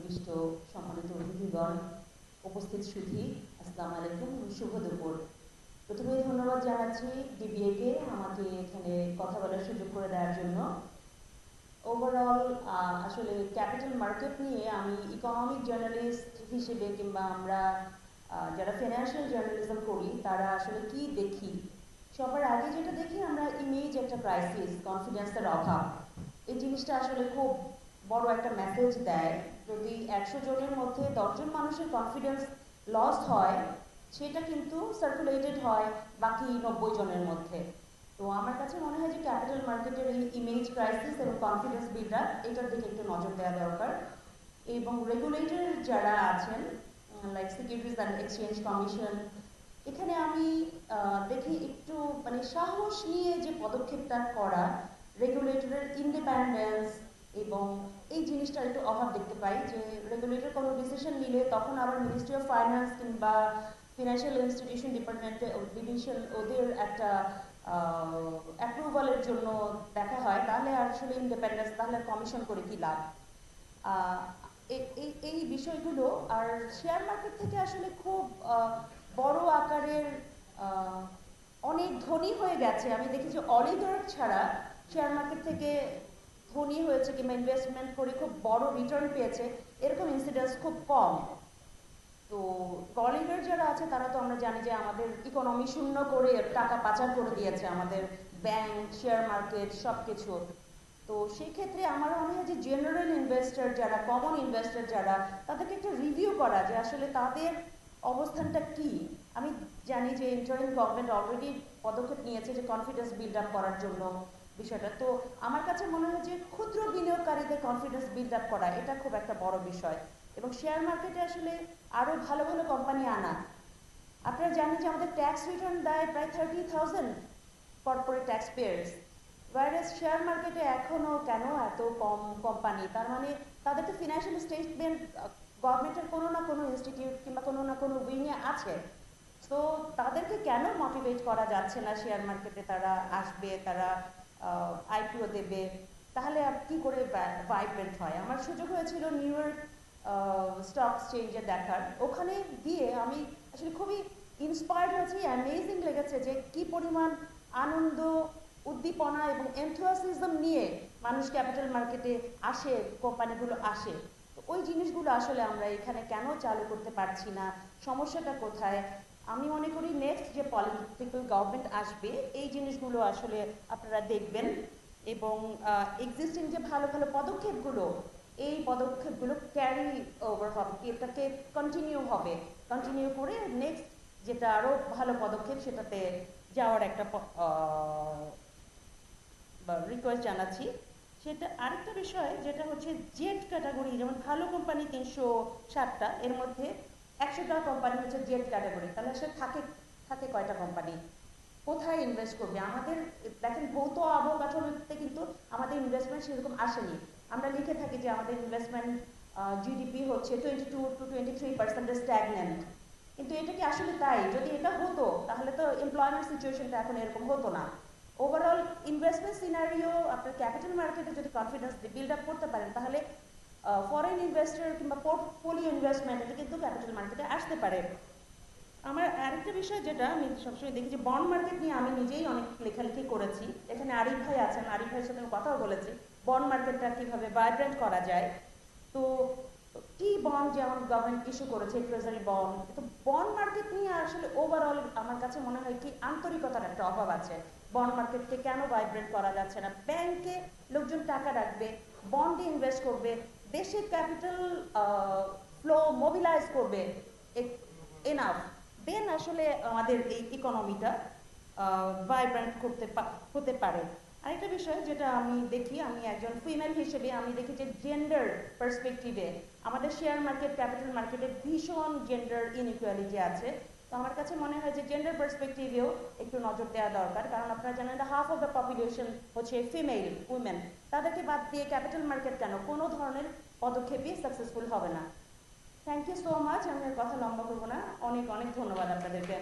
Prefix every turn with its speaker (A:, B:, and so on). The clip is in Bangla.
A: বিশিষ্ট সম্মানিত অতিথিগণ, উপস্থিত সুধী, আসসালামু আলাইকুম, শুভ দুপুর। প্রথমে ধন্যবাদ জানাচ্ছি ডিবিএ-কে আমাকে এখানে কথা বলার সুযোগ করে দেওয়ার জন্য। ওভারঅল আসলে ক্যাপিটাল মার্কেট নিয়ে আমি ইকোনমিক জার্নালিস্ট হিসেবে কিংবা আমরা যারা ফিনান্সিয়াল জার্নালিজম করি তারা আসলে কি দেখি, সবার আগে যেটা দেখি আমরা ইমেজ একটা ক্রাইসিস, কনফিডেন্সের অভাব। এই জিনিসটা আসলে খুব বড় একটা মেসেজ দেয়। যদি 100 জনের মধ্যে 10 জন মানুষের কনফিডেন্স লস হয়, সেটা কিন্তু সার্কুলেটেড হয় বাকি 90 জনের মধ্যে। তো আমার কাছে মনে হয় যে ক্যাপিটাল মার্কেটের এই ইমেজ ক্রাইসিস এবং কনফিডেন্স বিল্ডার এটার দিকে একটু নজর দেওয়া দরকার। এবং রেগুলেটর যারা আছেন like securities and exchange commission, এখানে আমি দেখি একটু মানে সাহস নিয়ে যে পদক্ষেপটা করা, রেগুলেটরের ইন্ডিপেন্ডেন্স এবং এই জিনিসটার একটু অভাব দেখতে পাই। যে রেগুলেটর কোনো ডিসিশন নিলে তখন আবার মিনিস্ট্রি অফ ফাইন্যান্স কিংবা ফিনান্সিয়াল ইনস্টিটিউশন ডিভিশন ওদের একটা অ্যাপ্রুভালের জন্য দেখা হয়, তাহলে আসলে ইন্ডিপেন্ডেন্স, তাহলে কমিশন করে কি লাভ। এই বিষয়গুলো আর শেয়ার মার্কেট থেকে আসলে খুব বড় আকারের অনেক ধনী হয়ে গেছে। আমি দেখি যে অলিগার্ক ছাড়া শেয়ার মার্কেট থেকে ধনী হয়েছে কিংবা ইনভেস্টমেন্ট করে খুব বড় রিটার্ন পেয়েছে, এরকম ইনসিডেন্স খুব কম। তো অলিগার্ক যারা আছে তারা তো আমরা জানি যে আমাদের ইকোনমি শূন্য করে টাকা পাচার করে দিয়েছে, আমাদের ব্যাংক, শেয়ার মার্কেট সব কিছু। তো সেই ক্ষেত্রে আমার মনে হয় যে জেনারেল ইনভেস্টর যারা, কমন ইনভেস্টর যারা, তাদেরকে একটু রিভিউ করা যে আসলে তাদের অবস্থানটা কি। আমি জানি যে ইন্টারিম গভর্নমেন্ট অলরেডি পদক্ষেপ নিয়েছে যে কনফিডেন্স বিল্ড আপ করার জন্য বিষয়টা। তো আমার কাছে মনে হয় যে ক্ষুদ্র বিনিয়োগকারীদের কনফিডেন্স বিল্ড আপ করা এটা খুব একটা বড় বিষয়। এবং শেয়ার মার্কেটে আসলে আরও ভালো ভালো কোম্পানি আনা। আপনারা জানেন যে আমাদের ট্যাক্স রিটার্ন দেয় প্রায় 30,000 corporate tax pairs, virus share মার্কেটে এখনও কেন এত কম কোম্পানি? তার মানে তাদের তো ফিনান্সিয়াল স্টেটমেন্ট গভর্নমেন্টের কোনো না কোনো ইনস্টিটিউট কিংবা কোনো না কোনো উইংয়ে আছে। তো তাদেরকে কেন মোটিভেট করা যাচ্ছে না শেয়ার মার্কেটে তারা আসবে, তারা আইপিও দেবে? তাহলে কি করে ভাইব্রেন্ট হয়? আমার সুযোগ হয়েছিল নিউ ইয়র্ক স্টক এক্সচেঞ্জে দেখার। ওখানে গিয়ে আমি আসলে খুবই ইন্সপায়ার্ড হয়েছি, অ্যামেজিং লেগেছে যে কি পরিমাণ আনন্দ, উদ্দীপনা এবং এনথুয়াসিজম নিয়ে মানুষ ক্যাপিটাল মার্কেটে আসে, কোম্পানিগুলো আসে। তো ওই জিনিসগুলো আসলে আমরা এখানে কেন চালু করতে পারছি না, সমস্যাটা কোথায়? আমি মনে করি নেক্সট যে পলিটিক্যাল গভর্নমেন্ট আসবে এই জিনিসগুলো আসলে আপনারা দেখবেন এবং এক্সিস্টিং যে ভালো ভালো পদক্ষেপগুলো, এই পদক্ষেপগুলো ক্যারি ওভার হবে, এটাকে কন্টিনিউ করে নেক্সট যেটা আরও ভালো পদক্ষেপ সেটাতে যাওয়ার একটা রিকোয়েস্ট জানাচ্ছি। সেটা আরেকটা বিষয় যেটা হচ্ছে জেড ক্যাটাগরি, যেমন ভালো কোম্পানি 360টা, এর মধ্যে 100টা কোম্পানি হচ্ছে জেড ক্যাটাগরি। তাহলে সে থাকে কয়টা কোম্পানি? কোথায় ইনভেস্ট করবে? আমাদের দেখেন ভৌত অবকাঠামোতে কিন্তু আমাদের ইনভেস্টমেন্ট সেরকম আসেনি। আমরা লিখে থাকি যে আমাদের ইনভেস্টমেন্ট জিডিপি হচ্ছে 22 to 23% স্ট্যাগন্যান্ট, কিন্তু এটা কি আসলে তাই? যদি এটা হতো তাহলে তো এমপ্লয়মেন্ট সিচুয়েশনটা এখন এরকম হতো না। ওভারঅল ইনভেস্টমেন্ট সিনারিও আপনার ক্যাপিটাল মার্কেটে যদি কনফিডেন্স বিল্ড আপ করতে পারেন, তাহলে ফরেন ইনভেস্টর কিংবা পোর্টফোলিও ইনভেস্টমেন্ট এটা কিন্তু ক্যাপিটাল মার্কেটে আসতে পারে। আমার আরেকটা বিষয় যেটা আমি সবসময় দেখি যে বন্ড মার্কেট নিয়ে আমি নিজেই অনেক লেখালেখি করেছি। এখানে আরিফ ভাই আছেন, আরিফ ভাইয়ের সাথে আমি কথাও বলেছি বন্ড মার্কেটটা কীভাবে ভাইব্রেন্ট করা যায়। তো টি বন্ড যেমন গভর্নমেন্ট ইস্যু করেছে, ট্রেজারি বন্ড, তো বন্ড মার্কেট নিয়ে আসলে ওভারঅল আমার কাছে মনে হয় কি আন্তরিকতার একটা অভাব আছে। বন্ড মার্কেটকে কেন ভাইব্রেন্ট করা যাচ্ছে না? ব্যাংকে লোকজন টাকা রাখবে, বন্ডে ইনভেস্ট করবে, দেশে ক্যাপিটাল ফ্লো মোবিলাইজ করবে, এনাফ, দেন আসলে আমাদের এই ইকোনমিটা ভাইব্রেন্ট হতে পারে। আরেকটা বিষয় যেটা আমি দেখি, আমি একজন ফিমেল হিসেবে আমি দেখি যে জেন্ডার পার্সপেক্টিভে আমাদের শেয়ার মার্কেট, ক্যাপিটাল মার্কেটে ভীষণ জেন্ডার ইনইকুয়ালিটি আছে। তো আমার কাছে মনে হয় যে জেন্ডার পার্সপেক্টিভেও একটু নজর দেওয়া দরকার, কারণ আপনারা জানেন হাফ অফ দ্য পপুলেশন হচ্ছে ফিমেল, উইমেন। তাদেরকে বাদ দিয়ে ক্যাপিটাল মার্কেট কেন কোনো ধরনের পদক্ষেপই সাকসেসফুল হবে না। Thank you so much. আমি আর কথা লম্বা করবো না, অনেক অনেক ধন্যবাদ আপনাদেরকে।